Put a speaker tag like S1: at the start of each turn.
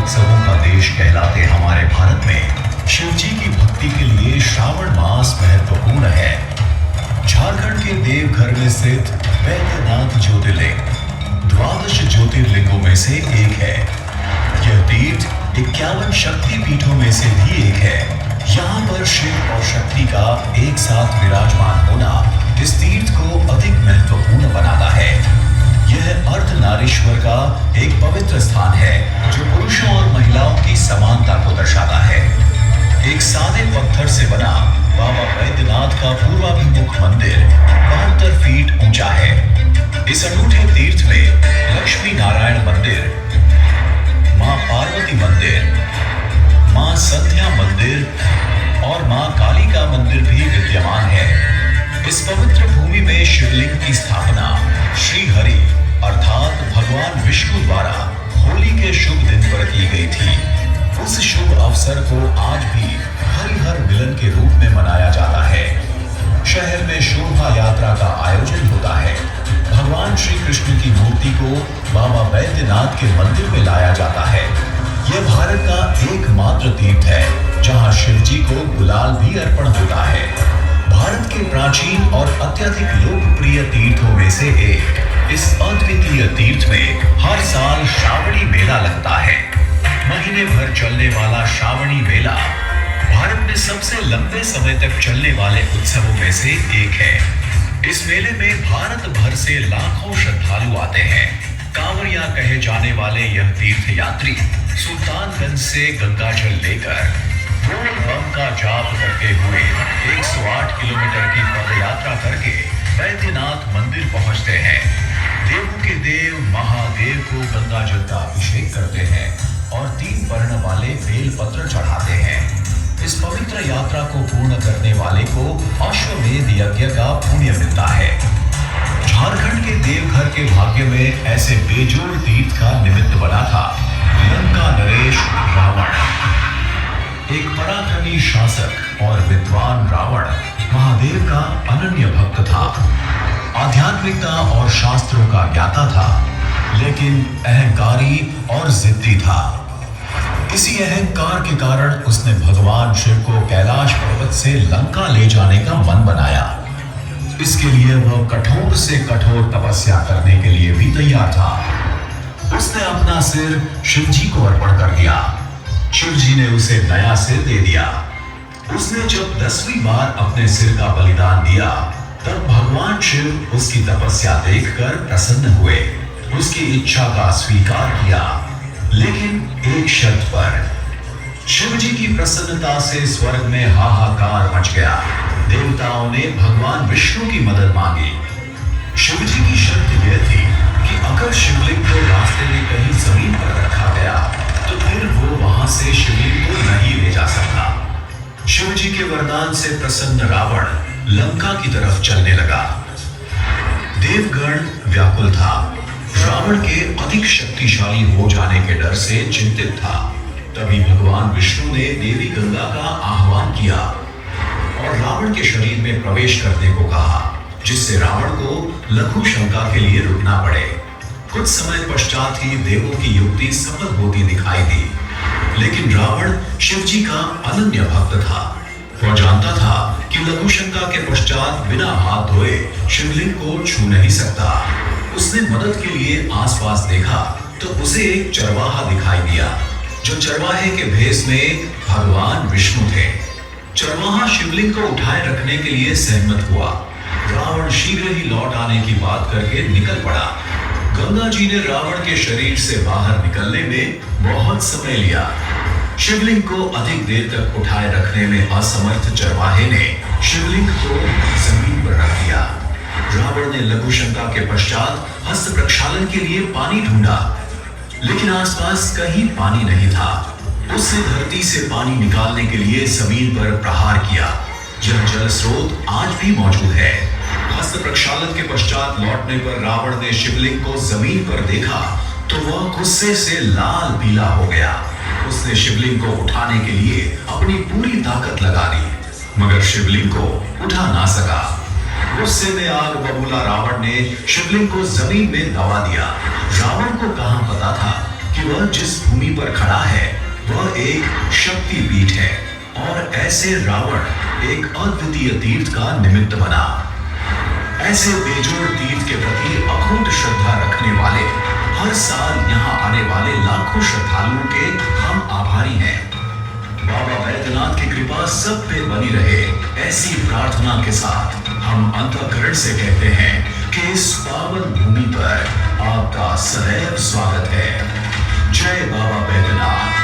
S1: महोत्सवों का देश कहलाते हमारे भारत में शिव जी की भक्ति के लिए श्रावण मास महत्वपूर्ण है। झारखंड के देवघर में स्थित वैद्यनाथ ज्योतिर्लिंग द्वादश ज्योतिर्लिंगों में से एक है। यह तीर्थ 51 शक्ति पीठों में से भी एक है। यहाँ पर शिव और शक्ति का एक साथ विराजमान होना इस तीर्थ को अधिक महत्वपूर्ण बनाता है। यह अर्धनारीश्वर का एक पवित्र स्थान है जो पुरुषों और महिलाओं की समानता को दर्शाता है। एक सादे पत्थर से बना बाबा वैद्यनाथ का पूर्वाभिमुख मंदिर 72 फीट ऊंचा है। इस अनूठे तीर्थ में लक्ष्मी नारायण मंदिर, मां पार्वती मंदिर, मां संध्या मंदिर और मां काली का मंदिर भी विद्यमान है। इस पवित्र भूमि में शिवलिंग की स्थापना श्री हरि अर्थात भगवान विष्णु द्वारा होली के शुभ दिन पर की गई थी। उस शुभ अवसर को आज भी हरिहर मिलन के रूप में मनाया जाता है। शहर में शोभा यात्रा का आयोजन होता है। भगवान श्री कृष्ण की मूर्ति को बाबा वैद्यनाथ के मंदिर में लाया जाता है। यह भारत का एकमात्र तीर्थ है जहां शिव जी को गुलाल भी अर्पण होता है। भारत के प्राचीन और अत्यधिक लोकप्रिय तीर्थों में से एक इस अद्वितीय तीर्थ में हर साल श्रावणी मेला लगता है। महीने भर चलने वाला श्रावणी मेला भारत में सबसे लंबे समय तक चलने वाले उत्सवों में से एक है। इस मेले में भारत भर से लाखों श्रद्धालु आते हैं। कांवरिया कहे जाने वाले यह तीर्थ यात्री सुल्तानगंज से गंगाजल लेकर बोल बम का जाप करते हुए 108 किलोमीटर की पदयात्रा करके वैद्यनाथ मंदिर पहुंचते हैं। देवों के देव महादेव को गंगाजल का अभिषेक करते हैं और 3 वर्ण वाले बेल पत्र चढ़ाते हैं। इस पवित्र यात्रा को पूर्ण करने वाले को अश्वमेध यज्ञ का पुण्य मिलता है। झारखंड के देवघर के भाग्य में ऐसे बेजोड़ तीर्थ का निमित्त बना था लंका नरेश रावण। एक पराक्रमी शासक और विद्वान रावण महादेव का अनन्य भक्त था। आध्यात्मिकता और शास्त्रों का ज्ञाता था, लेकिन अहंकारी और जिद्दी था। इसी अहंकार के कारण उसने भगवान शिव को कैलाश पर्वत से लंका ले जाने का मन बनाया। इसके लिए वह कठोर से कठोर तपस्या करने के लिए भी तैयार था। उसने अपना सिर शिव जी को अर्पण कर दिया। शिव जी ने उसे नया सिर दे दिया। उसने जब 10वीं बार अपने सिर का बलिदान दिया तब भगवान शिव उसकी तपस्या देखकर प्रसन्न हुए, उसकी इच्छा का स्वीकार किया, लेकिन एक शर्त पर। शिव जी की प्रसन्नता से स्वर्ग में हाहाकार मच गया। देवताओं ने भगवान विष्णु की मदद मांगी। शिव जी की शर्त यह थी कि अगर शिवलिंग को रास्ते में कहीं जमीन पर रखा गया तो फिर वो वहां से शिवलिंग को नहीं ले जा सकता। शिव जी के वरदान से प्रसन्न रावण लंका की तरफ चलने लगा। देवगण व्याकुल था। रावण के अधिक शक्तिशाली हो जाने के डर से चिंतित था। तभी भगवान विष्णु ने देवी गंगा का आह्वान किया और रावण के शरीर में प्रवेश करने को कहा, जिससे रावण को लघु शंका के लिए रुकना पड़े। कुछ समय पश्चात ही देवों की युक्ति सफल होती दिखाई दी, लेकिन रावण शिव जी का अनन्य भक्त था। वह जानता था कि लघु शंका के पश्चात बिना हाथ धोए शिवलिंग को छू नहीं सकता। उसने मदद के लिए आसपास देखा तो उसे एक चरवाहा दिखाई दिया, जो चरवाहे के भेष में भगवान विष्णु थे। चरवाहा शिवलिंग को उठाए रखने के लिए सहमत हुआ। रावण शीघ्र ही लौट आने की बात करके निकल पड़ा। गंगा जी ने रावण के शरीर से बाहर निकलने में बहुत समय लिया। शिवलिंग को अधिक देर तक उठाए रखने में असमर्थ चरवाहे ने शिवलिंग को जमीन पर रख दिया। रावण ने लघु शंका के पश्चात हस्त प्रक्षालन के लिए पानी ढूंढा, लेकिन आसपास कहीं पानी नहीं था। उसने धरती से पानी निकालने के लिए जमीन पर प्रहार किया। यह जल स्रोत आज भी मौजूद है। हस्त प्रक्षालन के पश्चात लौटने पर रावण ने शिवलिंग को जमीन पर देखा तो वह गुस्से से लाल पीला हो गया। उसने शिवलिंग को उठाने के लिए अपनी पूरी ताकत लगा दी, मगर शिवलिंग को उठा ना सका। गुस्से में आग बबूला रावण ने शिवलिंग को जमीन में दबा दिया। रावण को कहां पता था कि वह जिस भूमि पर खड़ा है वह एक शक्ति पीठ है और ऐसे रावण एक अद्वितीय तीर्थ का निमित्त बना। ऐसे बेजोड़ तीर्थ के प्रति अखुंड श्रद्धा रखने वाले हर साल यहाँ आने वाले लाखों श्रद्धालुओं के हम आभारी हैं। बाबा बैद्यनाथ की कृपा सब पे बनी रहे, ऐसी प्रार्थना के साथ हम अंतःकरण से कहते हैं कि इस पावन भूमि पर आपका सदैव स्वागत है। जय बाबा बैद्यनाथ।